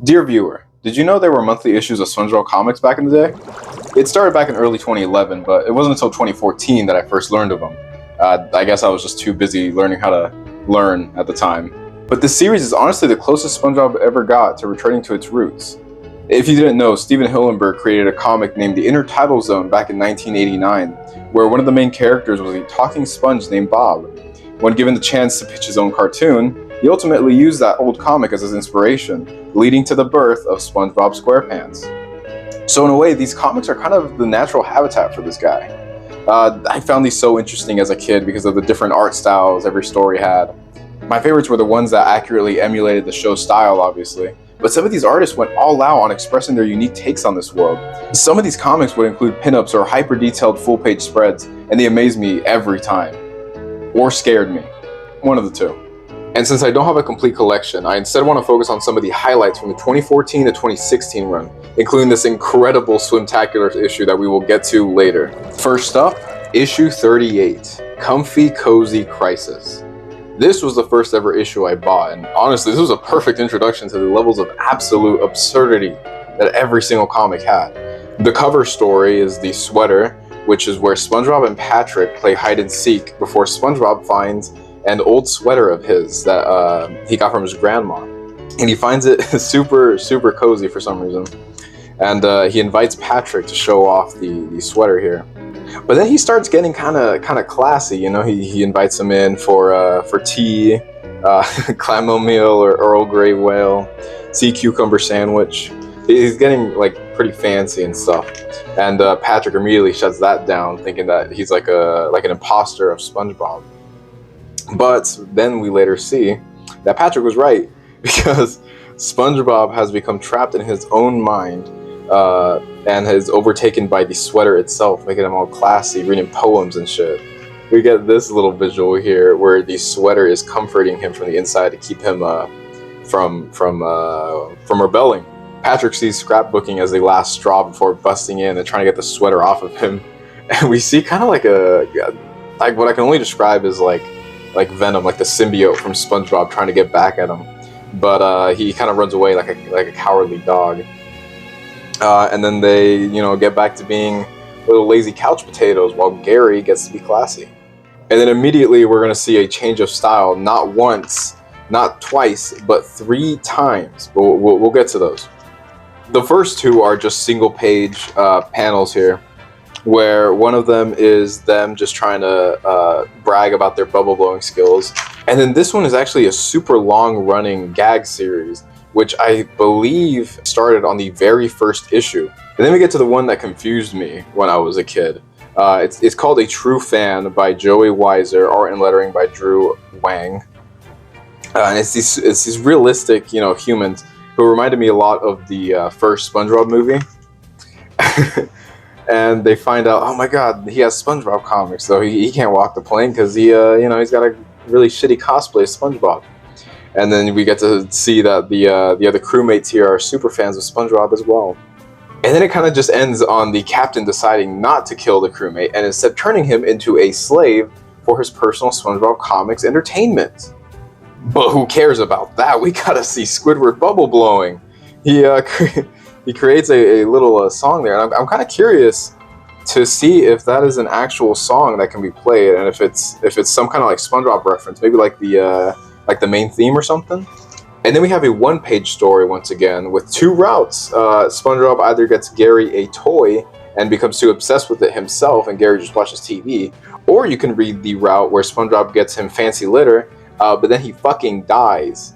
Dear viewer, did you know there were monthly issues of SpongeBob Comics back in the day? It started back in early 2011, but it wasn't until 2014 that I first learned of them. I guess I was just too busy learning how to learn at the time. But this series is honestly the closest SpongeBob ever got to returning to its roots. If you didn't know, Steven Hillenburg created a comic named The Inner Tidal Zone back in 1989, where one of the main characters was a talking sponge named Bob. When given the chance to pitch his own cartoon, he ultimately used that old comic as his inspiration, leading to the birth of SpongeBob SquarePants. So in a way, these comics are kind of the natural habitat for this guy. I found these so interesting as a kid because of the different art styles every story had. My favorites were the ones that accurately emulated the show's style, obviously, but some of these artists went all out on expressing their unique takes on this world. Some of these comics would include pinups or hyper-detailed full-page spreads, and they amazed me every time. Or scared me. One of the two. And since I don't have a complete collection, I instead want to focus on some of the highlights from the 2014 to 2016 run, including this incredible Swimtacular issue that we will get to later. First up, issue 38, Comfy Cozy Crisis. This was the first ever issue I bought, and honestly, this was a perfect introduction to the levels of absolute absurdity that every single comic had. The cover story is the sweater, which is where SpongeBob and Patrick play hide and seek before SpongeBob finds an old sweater of his that he got from his grandma, and he finds it super cozy for some reason, and he invites Patrick to show off the sweater here. But then he starts getting kind of classy, you know. He invites him in for tea, clam meal or Earl Grey whale, sea cucumber sandwich. He's getting like pretty fancy and stuff, and Patrick immediately shuts that down, thinking that he's like an imposter of SpongeBob. But then we later see that Patrick was right, because SpongeBob has become trapped in his own mind and is overtaken by the sweater itself, making him all classy, reading poems and shit. We get this little visual here where the sweater is comforting him from the inside to keep him from rebelling. Patrick sees scrapbooking as the last straw before busting in and trying to get the sweater off of him, and we see kind of like what I can only describe as like Venom, like the symbiote from SpongeBob trying to get back at him, but he kind of runs away like a cowardly dog. And then they, get back to being little lazy couch potatoes while Gary gets to be classy. And then immediately we're going to see a change of style, not once, not twice, but 3 times. But we'll get to those. The first 2 are just single page panels here, where one of them is them just trying to brag about their bubble blowing skills. And then this one is actually a super long running gag series, which I believe started on the very first issue. And then we get to the one that confused me when I was a kid. It's called A True Fan by Joey Weiser, art and lettering by Drew Wang. And it's these realistic, humans who reminded me a lot of the first SpongeBob movie. And they find out, oh my god, he has SpongeBob comics, so he can't walk the plank because he's got a really shitty cosplay of SpongeBob. And then we get to see that the other crewmates here are super fans of SpongeBob as well. And then it kind of just ends on the captain deciding not to kill the crewmate and instead turning him into a slave for his personal SpongeBob comics entertainment. But who cares about that? We gotta see Squidward bubble blowing. He creates a little song there, and I'm kind of curious to see if that is an actual song that can be played, and if it's some kind of like SpongeBob reference, maybe like the main theme or something. And then we have a 1-page story once again with 2 routes. SpongeBob either gets Gary a toy and becomes too obsessed with it himself, and Gary just watches TV, or you can read the route where SpongeBob gets him fancy litter, but then he fucking dies,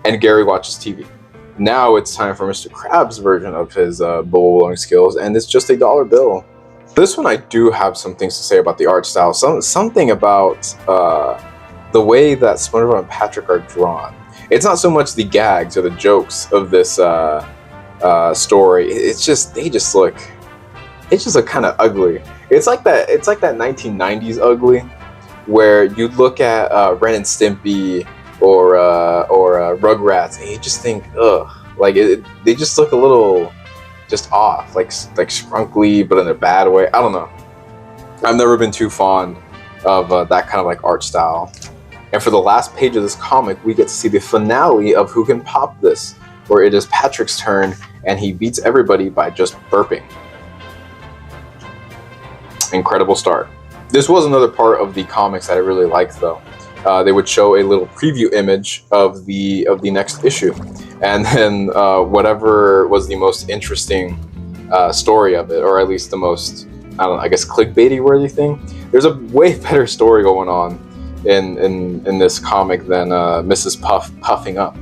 and Gary watches TV. Now it's time for Mr. Krabs' version of his bubble blowing skills, and it's just a dollar bill. This one I do have some things to say about the art style. Something about the way that SpongeBob and Patrick are drawn. It's not so much the gags or the jokes of this story. They just look kind of ugly. It's like that 1990s ugly, where you look at Ren and Stimpy or Rugrats, and you just think, ugh, like they just look a little just off, like scrunkly, but in a bad way. I don't know. I've never been too fond of that kind of like art style. And for the last page of this comic, we get to see the finale of Who Can Pop This, where it is Patrick's turn and he beats everybody by just burping. Incredible start. This was another part of the comics that I really liked, though. They would show a little preview image of the next issue, and then whatever was the most interesting story of it, or at least the most, I don't know, I guess clickbaity worthy thing. There's a way better story going on in this comic than Mrs. Puff puffing up.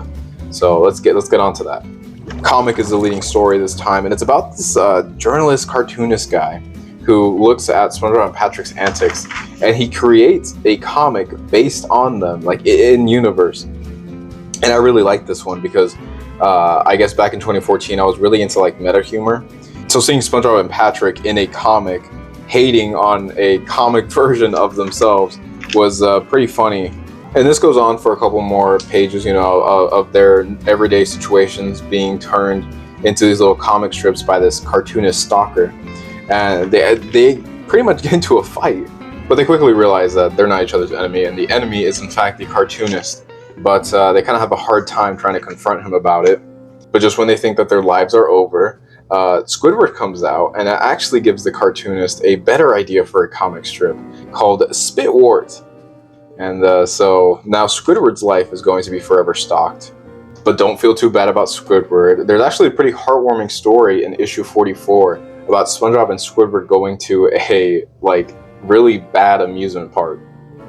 So let's get on to that. Comic is the leading story this time, and it's about this journalist cartoonist guy who looks at SpongeBob and Patrick's antics, and he creates a comic based on them, like in universe. And I really like this one because I guess back in 2014 I was really into like meta humor. So seeing SpongeBob and Patrick in a comic hating on a comic version of themselves was pretty funny. And this goes on for a couple more pages, you know, of their everyday situations being turned into these little comic strips by this cartoonist stalker. And they pretty much get into a fight, but they quickly realize that they're not each other's enemy, and the enemy is in fact the cartoonist. But they kind of have a hard time trying to confront him about it. But just when they think that their lives are over, Squidward comes out and actually gives the cartoonist a better idea for a comic strip called Spitward. And so now Squidward's life is going to be forever stalked. But don't feel too bad about Squidward. There's actually a pretty heartwarming story in issue 44 about SpongeBob and Squidward going to a really bad amusement park.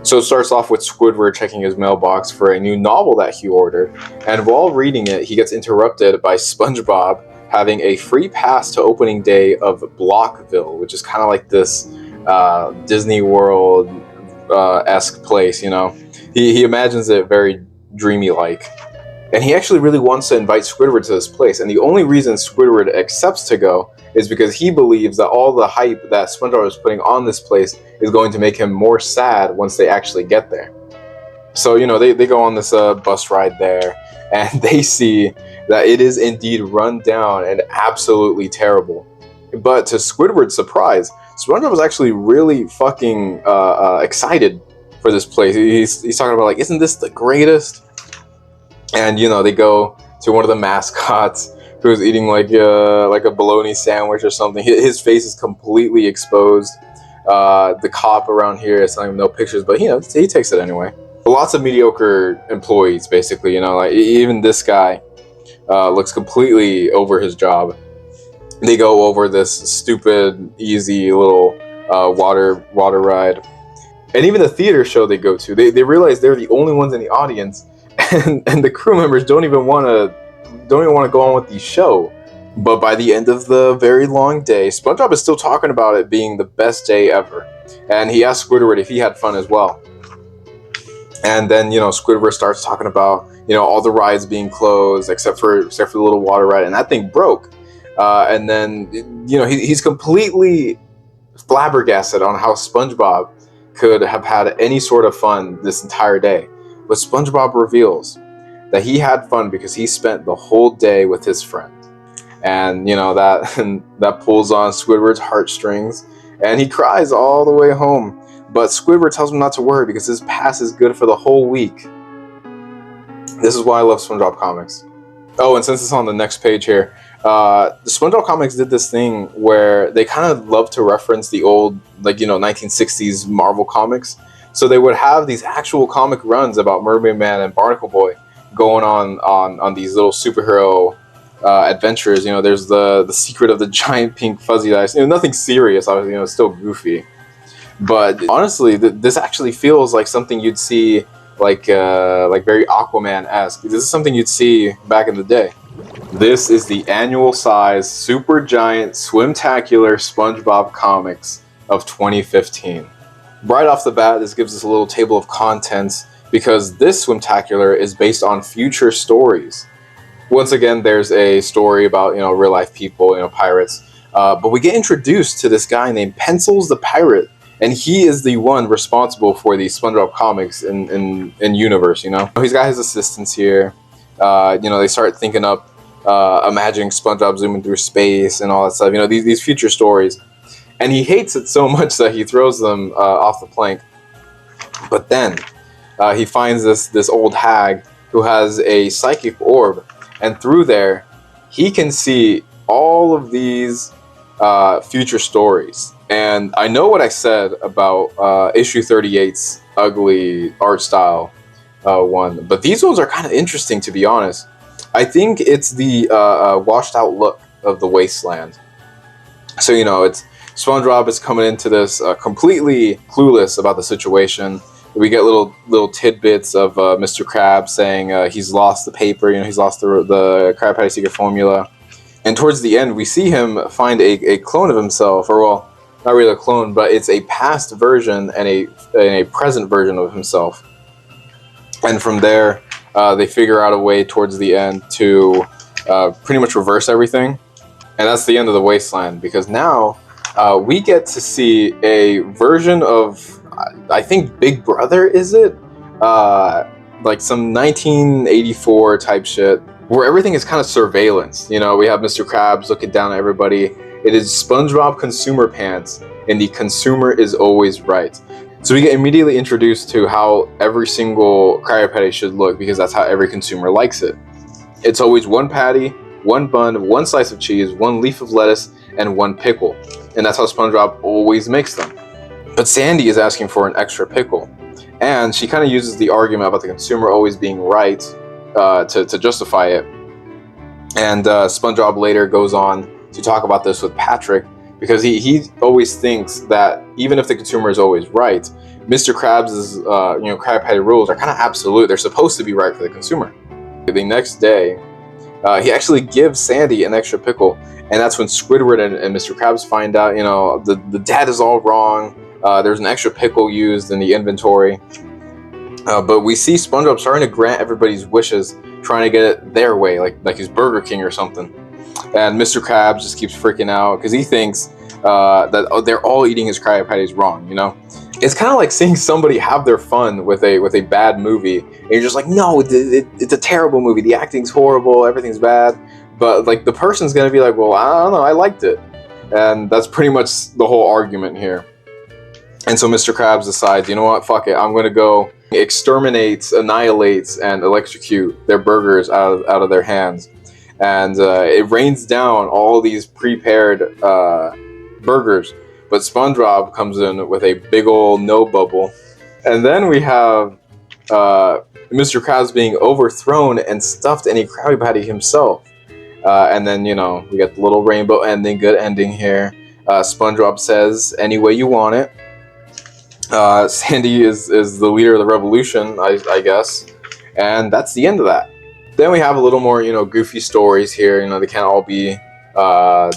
So it starts off with Squidward checking his mailbox for a new novel that he ordered, and while reading it, he gets interrupted by SpongeBob having a free pass to opening day of Blockville, which is kind of like this Disney World esque place, you know. He imagines it very dreamy-like. And he actually really wants to invite Squidward to this place, and the only reason Squidward accepts to go is because he believes that all the hype that SpongeBob is putting on this place is going to make him more sad once they actually get there. So, you know, they go on this bus ride there, and they see that it is indeed run down and absolutely terrible. But to Squidward's surprise, SpongeBob was actually really fucking excited for this place. He's talking about, like, isn't this the greatest? And, you know, they go to one of the mascots who's eating like a bologna sandwich or something. His face is completely exposed. The cop around here is telling him no pictures, but you know, he takes it anyway. Lots of mediocre employees, basically. You know, like even this guy looks completely over his job. They go over this stupid, easy little water ride, and even the theater show they go to. They realize they're the only ones in the audience, and the crew members don't even want to go on with the show. But by the end of the very long day, SpongeBob is still talking about it being the best day ever, and he asks Squidward if he had fun as well. And then, you know, Squidward starts talking about, you know, all the rides being closed except for the little water ride, and that thing broke. And then, you know, he's completely flabbergasted on how SpongeBob could have had any sort of fun this entire day. But SpongeBob reveals that he had fun because he spent the whole day with his friend. And, you know, that pulls on Squidward's heartstrings, and he cries all the way home. But Squidward tells him not to worry because his pass is good for the whole week. This is why I love SpongeBob Comics. Oh, and since it's on the next page here, the SpongeBob Comics did this thing where they kind of love to reference the old, 1960s Marvel comics. So they would have these actual comic runs about Mermaid Man and Barnacle Boy going on these little superhero adventures. You know, there's the secret of the giant pink fuzzy dice. You know, nothing serious, obviously. You know, it's still goofy. But honestly, this actually feels like something you'd see, like very Aquaman-esque. This is something you'd see back in the day. This is the annual size, super giant, swimtacular SpongeBob Comics of 2015. Right off the bat, this gives us a little table of contents because this swimtacular is based on future stories. Once again, there's a story about, you know, real life people, you know, pirates. But we get introduced to this guy named Pencils the Pirate, and he is the one responsible for the SpongeBob comics in universe. You know, he's got his assistants here. You know, they start thinking up, imagining SpongeBob zooming through space and all that stuff. You know, these future stories, and he hates it so much that he throws them off the plank. But then he finds this old hag who has a psychic orb, and through there, he can see all of these future stories. And I know what I said about issue 38's ugly art style one, but these ones are kind of interesting, to be honest. I think it's the washed out look of the wasteland. So, you know, it's SpongeBob is coming into this completely clueless about the situation. We get little tidbits of Mr. Krabs saying he's lost the paper, you know, he's lost the Krabby Patty secret formula. And towards the end, we see him find a clone of himself, or well, not really a clone, but it's a past version and a present version of himself. And from there, they figure out a way towards the end to pretty much reverse everything. And that's the end of the wasteland, because now we get to see a version of, I think, Big Brother, is it? Like some 1984 type shit, where everything is kind of surveillance. You know, we have Mr. Krabs looking down at everybody. It is SpongeBob Consumer Pants, and the consumer is always right. So we get immediately introduced to how every single Krabby Patty should look, because that's how every consumer likes it. It's always one patty, one bun, one slice of cheese, one leaf of lettuce, and one pickle. And that's how SpongeBob always makes them. But Sandy is asking for an extra pickle. And she kind of uses the argument about the consumer always being right to justify it. And SpongeBob later goes on to talk about this with Patrick, because he always thinks that even if the consumer is always right, Mr. Krabs' Krabby Patty rules are kind of absolute. They're supposed to be right for the consumer. The next day, he actually gives Sandy an extra pickle, and that's when Squidward and Mr. Krabs find out, you know, the dad is all wrong. There's an extra pickle used in the inventory. But we see SpongeBob starting to grant everybody's wishes, trying to get it their way, like he's Burger King or something. And Mr. Krabs just keeps freaking out because he thinks that they're all eating his Krabby Patties wrong, you know? It's kind of like seeing somebody have their fun with a bad movie, and you're just like, no, it's a terrible movie. The acting's horrible, everything's bad. But like the person's gonna be like, well, I don't know, I liked it. And that's pretty much the whole argument here. And so Mr. Krabs decides, you know what, fuck it, I'm gonna go exterminate, annihilate, and electrocute their burgers out of their hands. And it rains down all these prepared burgers, but SpongeBob comes in with a big old no bubble. And then we have Mr. Krabs being overthrown and stuffed in a Krabby Patty himself. And then, you know, we got the little rainbow ending, good ending here. SpongeBob says, any way you want it. Sandy is the leader of the revolution, I guess. And that's the end of that. Then we have a little more, you know, goofy stories here. You know, they can't all be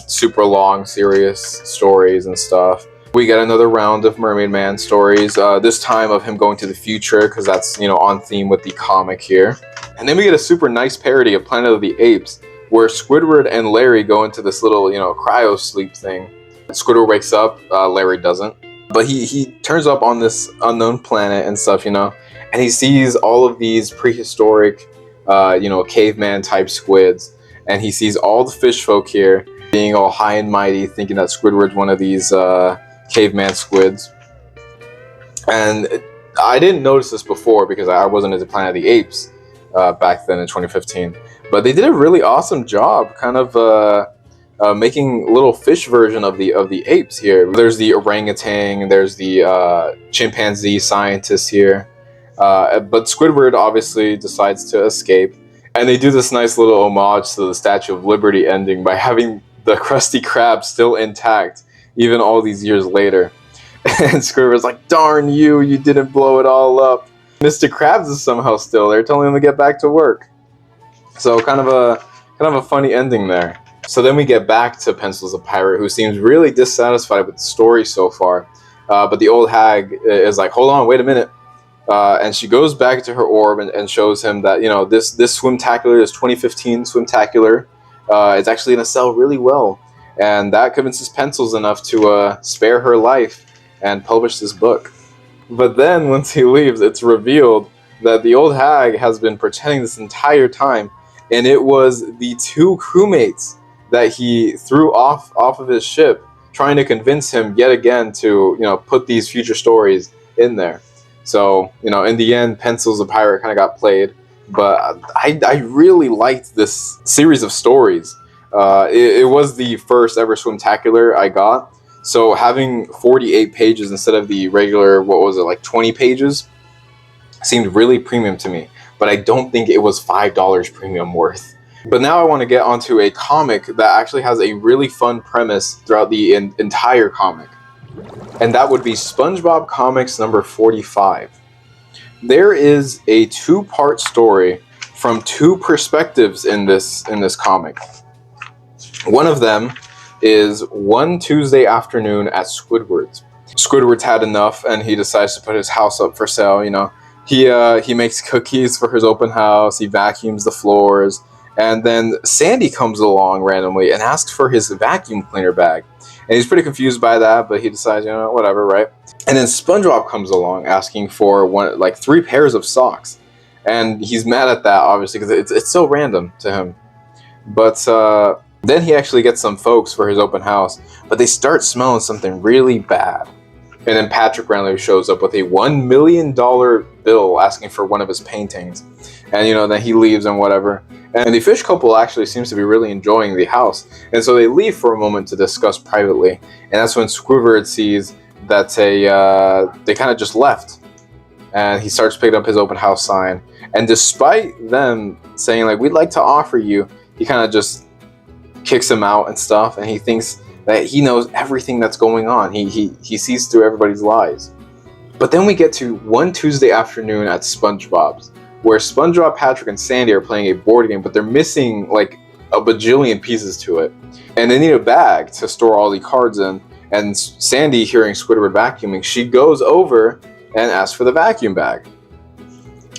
super long, serious stories and stuff. We get another round of Mermaid Man stories, this time of him going to the future, because that's, you know, on theme with the comic here. And then we get a super nice parody of Planet of the Apes, where Squidward and Larry go into this little, you know, cryo sleep thing. Squidward wakes up, Larry doesn't. But he turns up on this unknown planet and stuff, you know, and he sees all of these prehistoric, you know, caveman type squids, and he sees all the fish folk here being all high and mighty, thinking that Squidward's one of these caveman squids. And I didn't notice this before because I wasn't into Planet of the Apes back then in 2015, but they did a really awesome job kind of making a little fish version of the apes here. There's the orangutan, there's the chimpanzee scientist here. But Squidward obviously decides to escape, and they do this nice little homage to the Statue of Liberty ending by having the Krusty Krab still intact, even all these years later. And Squidward's like, darn you, you didn't blow it all up. Mr. Krabs is somehow still there, telling him to get back to work. So kind of a funny ending there. So then we get back to Pencils the Pirate, who seems really dissatisfied with the story so far. But the old hag is like, hold on, wait a minute. And she goes back to her orb and shows him that, you know, this Swimtacular, this 2015 Swimtacular, is actually going to sell really well. And that convinces Pencils enough to spare her life and publish this book. But then once he leaves, it's revealed that the old hag has been pretending this entire time, and it was the two crewmates that he threw off of his ship, trying to convince him yet again to, you know, put these future stories in there. So, you know, in the end, Pencils the Pirate kind of got played, but I really liked this series of stories. It was the first ever Swimtacular I got, so having 48 pages instead of the regular, what was it, like 20 pages, seemed really premium to me. But I don't think it was $5 premium worth. But now I want to get onto a comic that actually has a really fun premise throughout the entire comic. And that would be SpongeBob Comics number 45. There is a two-part story from two perspectives in this comic. One of them is one Tuesday afternoon at Squidward's. Squidward's had enough, and he decides to put his house up for sale. You know, he makes cookies for his open house. He vacuums the floors, and then Sandy comes along randomly and asks for his vacuum cleaner bag. And he's pretty confused by that, but he decides, you know, whatever, right? And then SpongeBob comes along asking for like 3 pairs of socks, and he's mad at that obviously because it's so random to him. But then he actually gets some folks for his open house, but they start smelling something really bad. And then Patrick randomly shows up with a $1 million bill asking for one of his paintings. And, you know, then he leaves and whatever. And the fish couple actually seems to be really enjoying the house. And so they leave for a moment to discuss privately. And that's when Squidward sees that they kind of just left. And he starts picking up his open house sign. And despite them saying, like, we'd like to offer you, he kind of just kicks him out and stuff. And he thinks that he knows everything that's going on. He sees through everybody's lies. But then we get to one Tuesday afternoon at SpongeBob's, where SpongeBob, Patrick, and Sandy are playing a board game, but they're missing like a bajillion pieces to it. And they need a bag to store all the cards in. And Sandy, hearing Squidward vacuuming, she goes over and asks for the vacuum bag.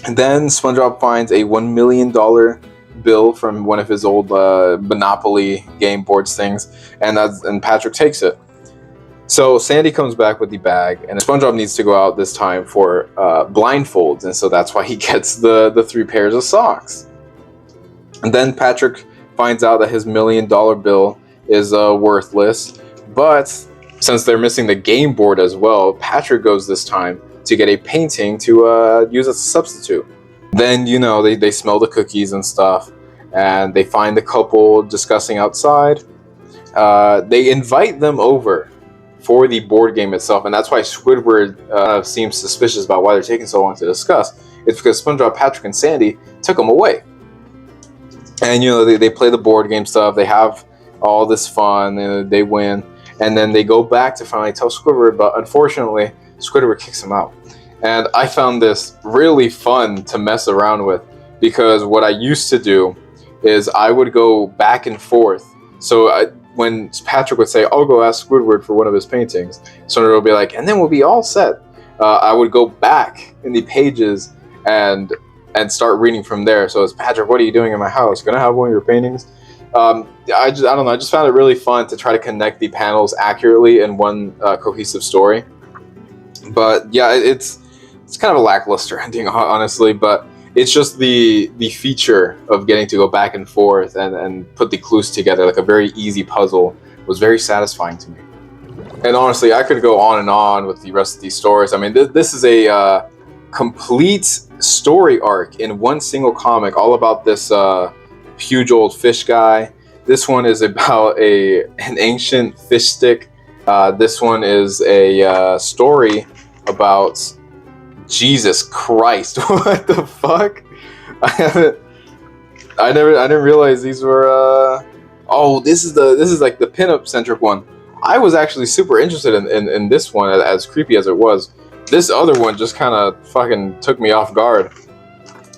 And then SpongeBob finds a $1 million bill from one of his old Monopoly game boards things, and Patrick takes it. So Sandy comes back with the bag, and SpongeBob needs to go out this time for blindfolds, and so that's why he gets the 3 pairs of socks. And then Patrick finds out that his $1 million bill is worthless, but since they're missing the game board as well, Patrick goes this time to get a painting to use as a substitute. Then, you know, they smell the cookies and stuff, and they find the couple discussing outside. They invite them over for the board game itself, and that's why Squidward seems suspicious about why they're taking so long to discuss. It's because SpongeBob, Patrick, and Sandy took them away. And, you know, they play the board game stuff, they have all this fun, and they win, and then they go back to finally tell Squidward, but unfortunately, Squidward kicks him out. And I found this really fun to mess around with, because what I used to do is I would go back and forth. So when Patrick would say, I'll go ask Squidward for one of his paintings, Squidward would be like, and then we'll be all set. I would go back in the pages and start reading from there. So it's, Patrick, what are you doing in my house? Gonna have one of your paintings? I don't know. I just found it really fun to try to connect the panels accurately in one cohesive story. But yeah, it's kind of a lackluster ending, honestly, but it's just the feature of getting to go back and forth and put the clues together like a very easy puzzle was very satisfying to me. And honestly, I could go on and on with the rest of these stories. I mean, this is a complete story arc in one single comic, all about this huge old fish guy. This one is about an ancient fish stick. This one is a story about Jesus Christ. What the fuck? I didn't realize these were oh, this is like the pinup centric one. I was actually super interested in this one, as creepy as it was. This other one just kind of fucking took me off guard.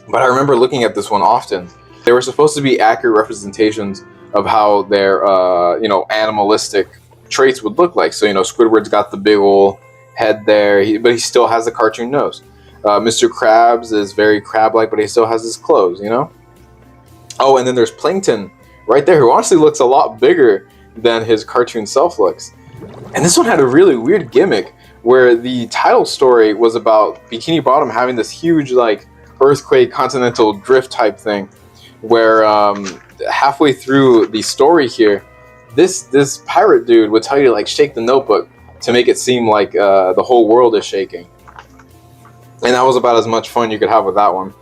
But I remember looking at this one often. They were supposed to be accurate representations of how their you know, animalistic traits would look like. So, you know, Squidward's got the big ol' head there, but he still has the cartoon nose. Mr. Krabs is very crab-like, but he still has his clothes, you know? Oh, and then there's Plankton right there, who honestly looks a lot bigger than his cartoon self looks. And this one had a really weird gimmick, where the title story was about Bikini Bottom having this huge, like, earthquake, continental drift type thing, where halfway through the story here, this pirate dude would tell you to, like, shake the notebook to make it seem like the whole world is shaking. And that was about as much fun you could have with that one.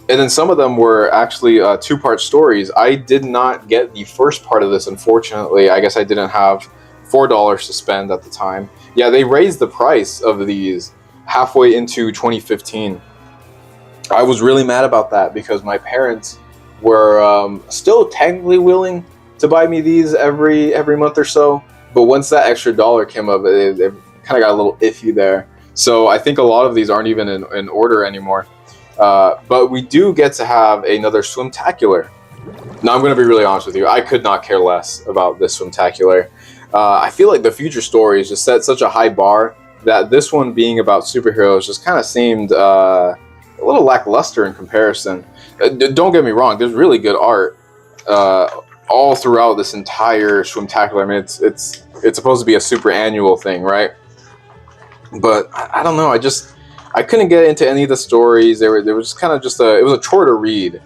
And then some of them were actually two-part stories. I did not get the first part of this, unfortunately. I guess I didn't have $4 to spend at the time. Yeah, they raised the price of these halfway into 2015. I was really mad about that because my parents were still technically willing to buy me these every month or so. But once that extra dollar came up, it kind of got a little iffy there. So I think a lot of these aren't even in order anymore. But we do get to have another Swimtacular. Now, I'm going to be really honest with you. I could not care less about this Swimtacular. I feel like the future stories just set such a high bar that this one being about superheroes just kind of seemed a little lackluster in comparison. Don't get me wrong. There's really good art all throughout this entire Swimtacular. I mean, it's supposed to be a super annual thing, right? But I don't know. I couldn't get into any of the stories. They were just kind of it was a chore to read,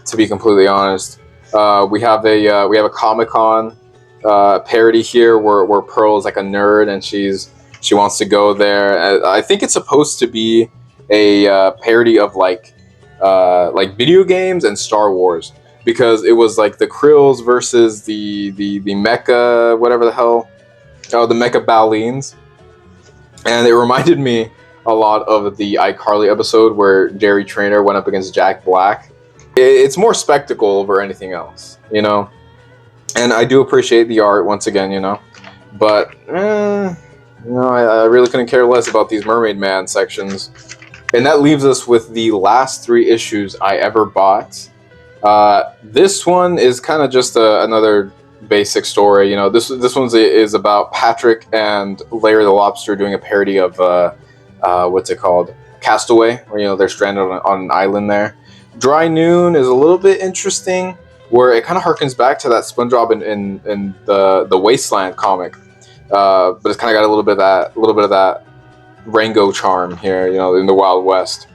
to be completely honest. We have a Comic-Con parody here where Pearl is like a nerd and she wants to go there. I think it's supposed to be a parody of like video games and Star Wars, because it was like the Krills versus the mecha, whatever the hell, the mecha Baleens, and it reminded me a lot of the iCarly episode where Jerry Trainer went up against Jack Black. It's more spectacle over anything else, you know. And I do appreciate the art once again, you know. But I really couldn't care less about these Mermaid Man sections. And that leaves us with the last 3 issues I ever bought. This one is kind of just another basic story. You know, this one is about Patrick and Larry the Lobster doing a parody of what's it called? Castaway, where they're stranded on an island there. Dry Noon is a little bit interesting, where it kind of harkens back to that SpongeBob in the Wasteland comic, but it's kind of got a little bit of that Rango charm here, in the Wild West.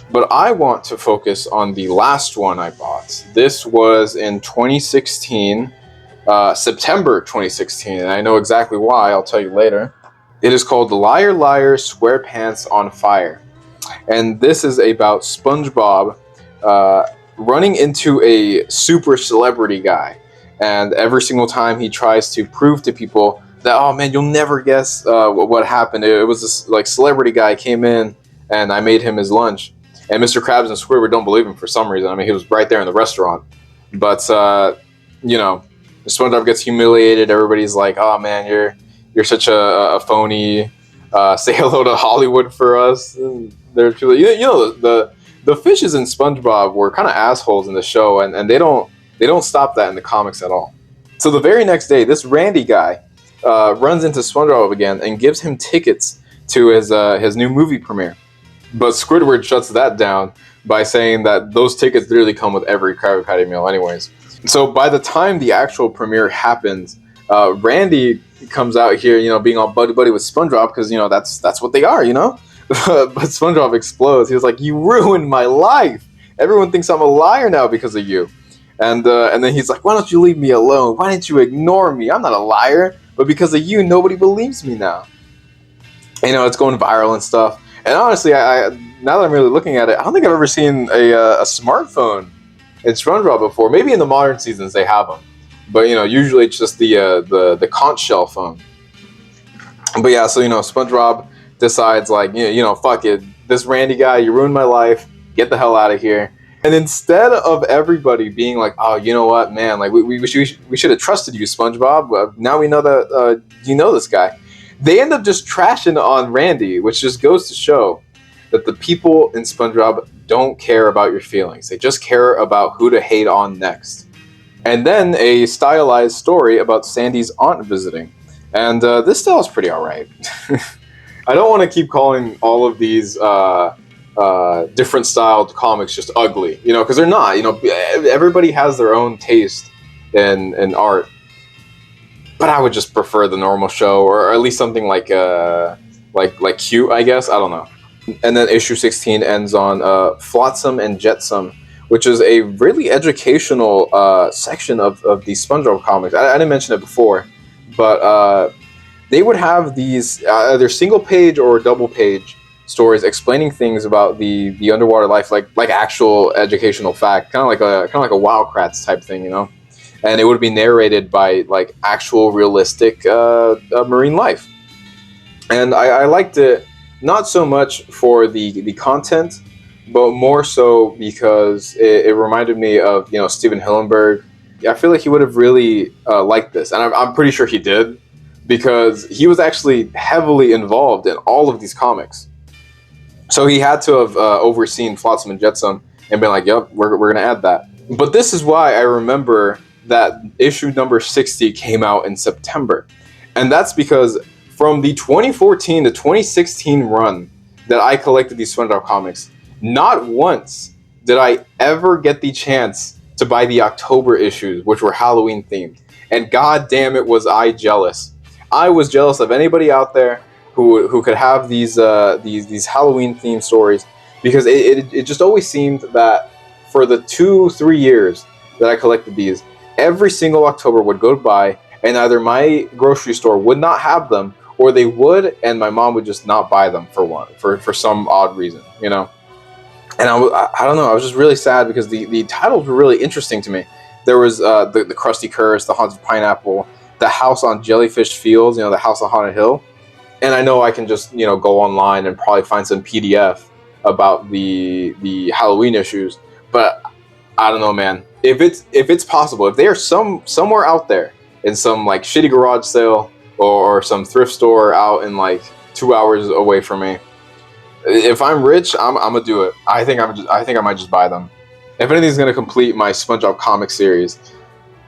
But I want to focus on the last one I bought. This was in 2016, September 2016, and I know exactly why. I'll tell you later. It is called Liar Liar SquarePants on Fire, and this is about SpongeBob running into a super celebrity guy, and every single time he tries to prove to people that, oh man, you'll never guess what happened. It was this like celebrity guy came in and I made him his lunch, and Mr. Krabs and Squidward don't believe him for some reason. I mean, he was right there in the restaurant, but SpongeBob gets humiliated. Everybody's like, oh man, you're such a phony. Say hello to Hollywood for us. And they're the fishes in SpongeBob were kind of assholes in the show, and they don't stop that in the comics at all. So the very next day, this Randy guy runs into SpongeBob again and gives him tickets to his new movie premiere. But Squidward shuts that down by saying that those tickets literally come with every Krabby Patty meal anyways. So by the time the actual premiere happens, Randy comes out here, being all buddy-buddy with SpongeBob, because, that's what they are, But SpongeBob explodes. He was like, you ruined my life. Everyone thinks I'm a liar now because of you. And then he's like, why don't you leave me alone? Why didn't you ignore me? I'm not a liar. But because of you, nobody believes me now. It's going viral and stuff. And honestly, I now that I'm really looking at it, I don't think I've ever seen a smartphone in SpongeBob before. Maybe in the modern seasons they have them. But, usually it's just the conch shell phone. But yeah, so, SpongeBob decides, like, fuck it. This Randy guy, you ruined my life. Get the hell out of here. And instead of everybody being like, oh, you know what, man, like, we should have trusted you, SpongeBob. Now we know that you know this guy. They end up just trashing on Randy, which just goes to show that the people in SpongeBob don't care about your feelings. They just care about who to hate on next. And then a stylized story about Sandy's aunt visiting. And this style is pretty alright. I don't want to keep calling all of these different styled comics just ugly, because they're not. Everybody has their own taste in art. But I would just prefer the normal show, or at least something like cute, I guess. I don't know. And then issue 16 ends on Flotsam and Jetsam, which is a really educational section of the SpongeBob comics. I didn't mention it before, but they would have these either single page or double page stories explaining things about the underwater life, like actual educational fact, kind of like a Wildcrats type thing, you know. And it would be narrated by like actual realistic marine life. And I liked it not so much for the content, but more so because it reminded me of, you know, Steven Hillenburg. I feel like he would have really liked this, and I'm pretty sure he did, because he was actually heavily involved in all of these comics. So he had to have overseen Flotsam and Jetsam and been like, "Yep, we're gonna add that." But this is why I remember that issue number 60 came out in September, and that's because from the 2014 to 2016 run that I collected these SpongeBob comics, not once did I ever get the chance to buy the October issues, which were Halloween themed. And god damn it, was I jealous. I was jealous of anybody out there who could have these Halloween themed stories, because it just always seemed that for the 2-3 years that I collected these, every single October would go by and either my grocery store would not have them, or they would, and my mom would just not buy them for some odd reason, you know. And I don't know, I was just really sad because the titles were really interesting to me. There was the Krusty Curse, the Haunted Pineapple, the House on Jellyfish Fields, you know, the House on Haunted Hill. And I know I can just, you know, go online and probably find some PDF about the Halloween issues, but I don't know, man. If it's possible, if they are somewhere out there in some like shitty garage sale or some thrift store out in like 2 hours away from me, if I'm rich, I'm gonna do it. I think I might just buy them. If anything's gonna complete my SpongeBob comic series,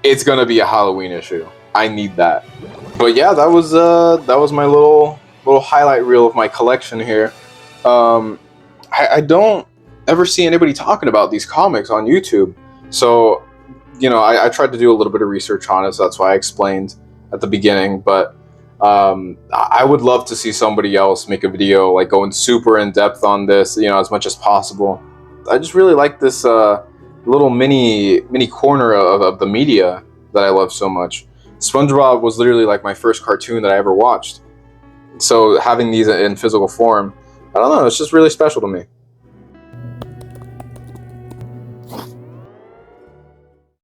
it's gonna be a Halloween issue. I need that. But yeah, that was my little highlight reel of my collection here. I don't ever see anybody talking about these comics on YouTube, so you know, I tried to do a little bit of research on it, so that's why I explained at the beginning. But I would love to see somebody else make a video like going super in depth on this, you know, as much as possible. I just really like this little mini corner of the media that I love so much. SpongeBob was literally like my first cartoon that I ever watched. So having these in physical form, I don't know, it's just really special to me.